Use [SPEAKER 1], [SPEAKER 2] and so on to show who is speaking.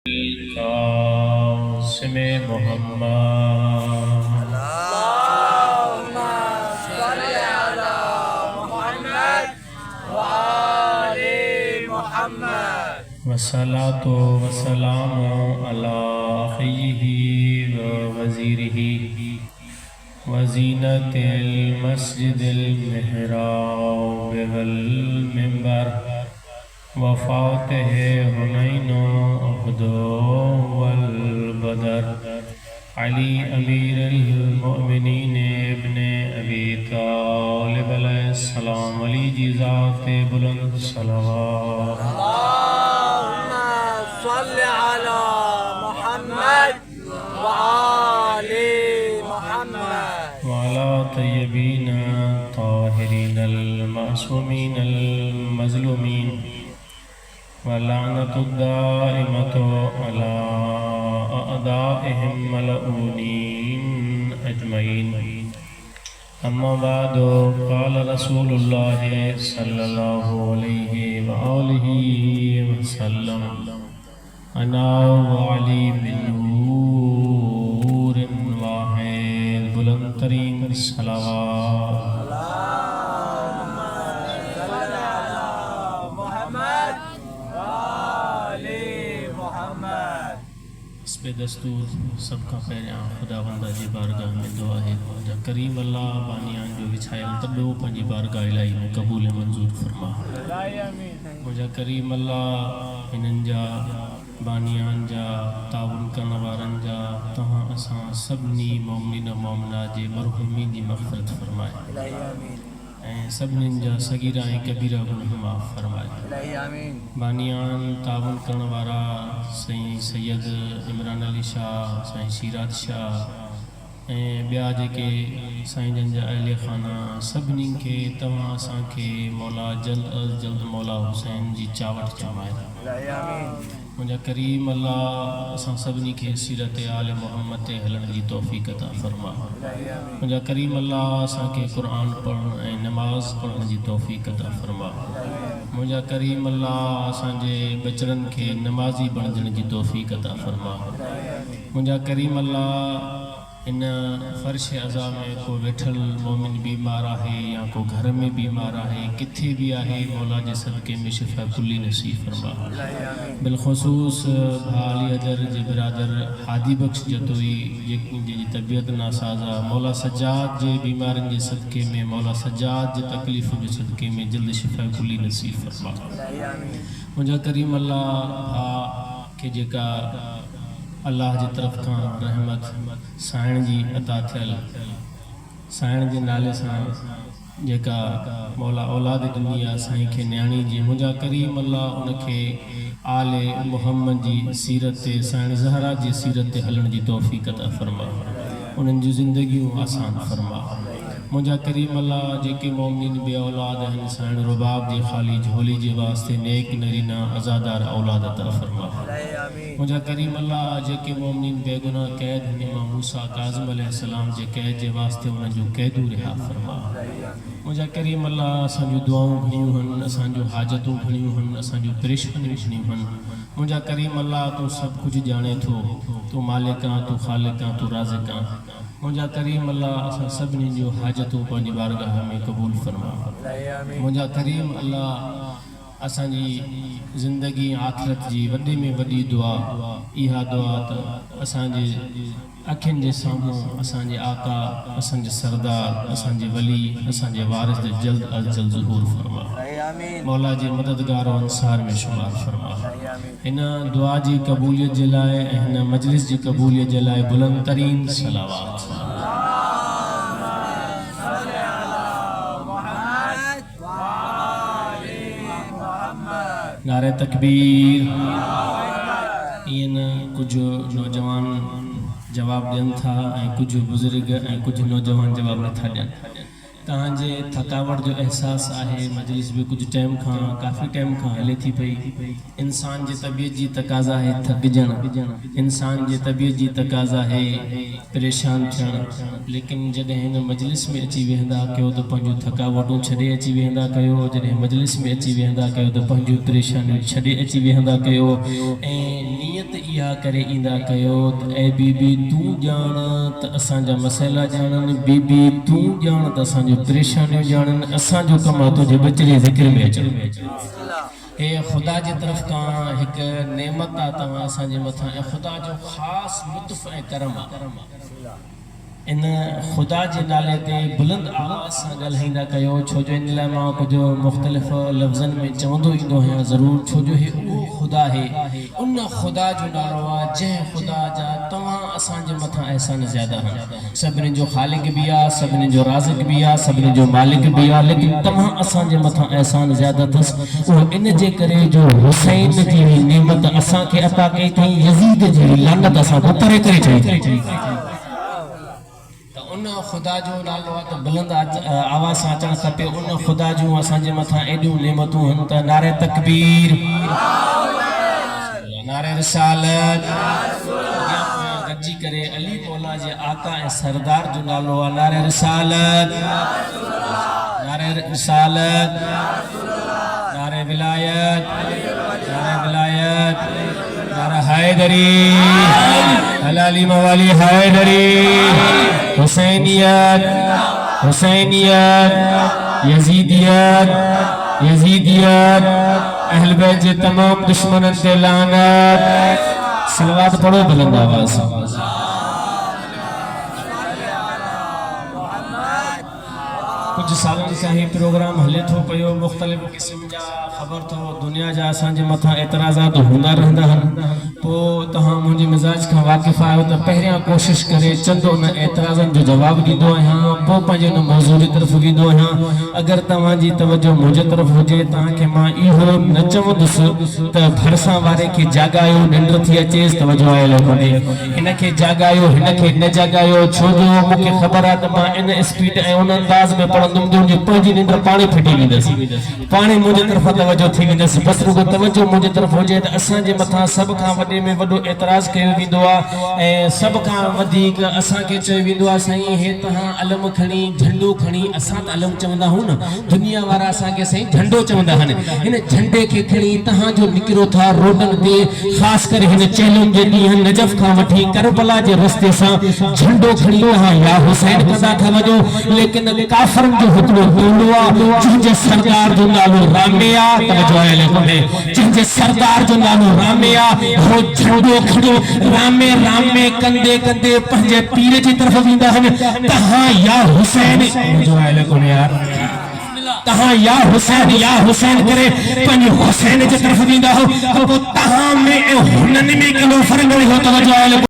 [SPEAKER 1] कासिम मोहम्मद वस्सलातु वस्सलामु अला खय्यिही व वज़ीरिही व ज़ीनतिल मस्जिदिल मिहराब वल मिंबर व फ़ातिहि हुनैन उहद वल बदर अली अमीरुल मोमिनीन इब्ने अबी तालिब अलैहिस्सलाम अली जी ज़ात बुलंद सलावत वाला तय्यबीन ताहिरीन अल-मासूमीन अल-मज़लूमीन वलानतु दाइमतु अला अअदाइहिम मलऊनीन अजमईन। अम्मा बादु क़ाल रसूलुल्लाह सल्लल्लाहु अलैहि व आलिहि वसल्लम अना व अली बिन नूरिन वाहिद बुलंद तरीन सलावत। दस्तूर सबका पहिरियां खुदावंद जी बारगाह में दुआ है जा करीम अल्लाह बानियान जो विछायल तॾो पंहिंजी बारगाह इलाही में क़बूल मंज़ूर फरमा। मुंहिंजा करीम अल्लाह हिननि जा बानियान जा ताउन करण वारनि जा तव्हां असां सभिनी मोमिनीन मोमिनात जे मरहूमीन जी मग़फ़िरत फरमाए ऐं सभिनीनि जा सगीरा ऐं कबीरा गुनाह माफ़ फरमाए। बानियान ताउन करण वारा साईं सैयद इमरान अली शाह, साईं सीरात शाह ऐं ॿिया जेके साईं जन जा अहले खाना सभिनी खे तव्हां असांखे मौला जल्द अज़ जल्द मौला हुसैन जी चावट जमाए। मुंहिंजा करीम अल्लाह असां सभिनी खे सीरत आले मोहम्मद ते हलण जी तौफ़ीक़ अता फरमा। मुंहिंजा करीम अल्लाह असांखे क़ुरान पढ़ण ऐं नमाज़ पढ़ण जी तौफ़ीक़ अता फरमा। मुंहिंजा करीम अल्लाह असांजे बचड़नि खे नमाज़ी बणजण जी तौफ़ीक़ अता फरमा। मुंहिंजा करीम अल्लाह इन फ़र्श अज़ा में को वेठल मोमिन बीमार आहे या को घर में बीमार आहे किथे भी आहे मौला जे सदके में शिफ़ा कुल्ली नसीब फरमा। बिलख़ुसूस भाली अदर जे बिरादर हादी बख्श जतोई जी तबीयत नासाज़ा मौला सज्जाद जे बीमारनि जे सदके में मौला सज्जाद जे तकलीफ़ जे सदके में जल्द शिफ़ा कुल्ली नसीब फरमा। मुंहिंजा करीम अल्लाह के जेका अल्लाह जी तरफ़ का रहमत साइण जी अता थियल साइण जे नाले सां जेका मौला औलाद दुनिया साईं खे न्याणी जी मुंहिंजा करीम अल्लाह उनखे आले मुहम्मद जी सीरत ते साइण ज़हरा जी सीरत ते हलण जी तौफ़ीक़ अता फरमा। उन्हनि जी ज़िंदगियूं आसान फरमा। मुंहिंजा करीम अल्लाह जेके मोमिन बे औलाद आहिनि साइण रुबाब जे ख़ाली झोली जे वास्ते नेक नरीना आज़ादार औलाद अता फरमा। मुंहिंजा करीम अल्लाह जेके मोमिन बेगुनाह क़ैद इमाम मूसा काज़िम अलैहिस्सलाम जे क़ैद जे वास्ते उन्हनि जो क़ैदू रिहा फरमा। मुंहिंजा करीम अल्लाह असांजूं दुआऊं घणियूं आहिनि असांजूं हाजतूं घणियूं आहिनि असांजूं परेशानियूं घणियूं आहिनि। मुंहिंजा करीम अल्लाह तूं सभु कुझु ॼाणे थो तूं मालिक आहीं तूं ख़ालिक आहीं तूं राज़िक़ आहीं। मुंहिंजा करीम अल्लाह असां सभिनी जूं हाजतूं पंहिंजी बारगाह में क़बूल फरमा। मुंहिंजा करीम अल्लाह असांजी ज़िंदगी आख़िरत जी वॾे में वॾी दुआ इहा दुआ त असांजे अखियुनि जे साम्हूं असांजे आका असांजे सरदार असांजे वली असांजे वारिस जे जल्द अज़ जल्द ज़हूर फरमा। मौला जे मददगार और अंसार में शुमार फरमा। इन दुआ जी क़बूलियत जे लाइ ऐं हिन मजलिस जी क़बूलियत जे लाइ बुलंद तरीन सलावत। नारे तकबीर। इन कुछ नौजवान जवाब ॾियनि था ऐं कुछ बुज़ुर्ग ऐं कुछ नौजवान जवाब नथा ॾियनि। तव्हांजे थकावट जो एहसास आहे मजलिस भी कुछ टाइम खां काफ़ी टाइम खां हले थी पई। इंसान जी तबीयत जी तकाज़ा है थकजण इंसान जी तबीयत जी तकाज़ा है परेशान थियण। लेकिन जॾहिं हिन मजलिस में अची वेंदा कयो त पंहिंजूं थकावटूं छॾे अची वेंदा कयो। जॾहिं मजलिस में अची वेंदा कयो त पंहिंजूं परेशानियूं छॾे अची वेंदा कयो ऐं नियत कैफियत इहा करे ईंदा कयो त ए बीबी तू जान त असांजा मसइला ॼाणन, बीबी तू जान त असांजो परेशानियूं ॼाणन, असांजो कम तुंहिंजे बचड़े ज़िक्र में अचण। हे ख़ुदा जी तरफ़ खां हिकु नेमत आहे तव्हां असांजे मथां, ऐं ख़ुदा जो ख़ासि लुत्फ़ ऐं करम आहे। इन ख़ुदा जे नाले ते बुलंद आवाज़ सां ॻाल्हाईंदा कयो, छो जो इन लाइ मां कुझु मुख़्तलिफ़ लफ़्ज़नि में चवंदो ईंदो आहियां ज़रूरु, छो जो हे उहो ख़ुदा आहे, उन ख़ुदा जो नालो आहे जंहिं ख़ुदा जा तव्हां असांजे मथां अहसान ज़्यादा आहिनि। सभिनी जो ख़ालिक बि आहे, सभिनी जो राज़िक़ बि आहे, सभिनी जो मालिक बि आहे, लेकिन तव्हां असांजे मथां अहसान ज़्यादा अथसि। उहो इन जे करे जो हुसैन जी नेमत असांखे अता कई अथई, यज़ीद जी लानत असां खां परे करे छॾी अथई। उन ख़ुदा जो नालो आहे त बुलंद आवाज़ सां अचणु खपे। उन ख़ुदा जूं असांजे मथां एॾियूं नेमतूं आहिनि त नारे तकबीर, नारे रिसालत, गॾिजी करे अली मौला जे आका ऐं सरदार जो नालो आहे नारे रिसालत, नारे रिसालत, नारे विलायत, नारे विलायत, नारे हैदरी, हलाली मवाली हैदरी, हुसैनियत, हुसैनियत, यजीदियत, यजीदियत, अहल बैत जे तमाम दुश्मनन ते लानत। सलवात पढ़ो बुलंद आवाज़। कुछ सालन खां ही प्रोग्राम हले थो पियो, मुख़्तलिफ़ क़िस्म जा ख़बर थो दुनिया जा असांजे मथां एतिराज़ात हूंदा रहंदा आहिनि। पोइ तव्हां मुंहिंजे मिज़ाज खां वाक़िफ़ आहियो त पहिरियां कोशिशि करे चंद उन एतिराज़नि जो जवाबु ॾींदो आहियां, पोइ पंहिंजे उन मौज़ूअ जी तरफ़ वेंदो आहियां। अगरि तव्हांजी तवजो मुंहिंजे तरफ़ हुजे, तव्हांखे मां इहो न चवंदुसि त भरिसां वारे खे जाॻायो निंड थी अचेसि, तवजो आयल कोन्हे, हिन खे जाॻायो हिन खे न जाॻायो, छो जो मूंखे ख़बर आहे त मां इन स्पीड ऐं उन अंदाज़ में पढ़ंदुमि जो मुंहिंजी पंहिंजी निंड पाणे फिटी वेंदसि, पाणे मुंहिंजे तरफ़ तवजो थी वेंदसि। बसि रुगो तवजो मुंहिंजे तरफ़ हुजे त असांजे मथां सभ खां वॾे में वॾो एतिराज़ कयो वेंदो आहे, ऐं सभ खां वधीक असांखे चयो वेंदो आहे साईं हे तव्हां अलम खणी झंडो खणी, असां त अलम चवंदा आहियूं न, दुनिया वारा असांखे साईं झंडो चवंदा आहिनि। हिन झंडे खे खणी तव्हांजो निकिरो था रोडनि ते, ख़ासि करे हिन चैलेंज जे ॾींहं नजफ़ खां वठी करबला जे रस्ते सां झंडो खणी तव्हां या हुसैन कंदा था वञो, लेकिन काफ़रनि जो हिकिड़ो टोलो आहे जंहिंजे सरदार जो नालो रामे आहे, तवजो आयल कोन्हे, जंहिंजे सरदार जो नालो रामे आहे, हो झंडो खणी रामे रामे कंदे कंदे पंहिंजे पीर जी तरफ़ वेंदा आहिनि। तव्हां या हुसैन, तवजो आयल कोन्हे यार, तव्हां या हुसैन करे पंहिंजे हुसैन जे तरफ़ वेंदा हो, पोइ तव्हां में ऐं हुननि में कहिड़ो फ़र्क़ु हो, तवजो आयल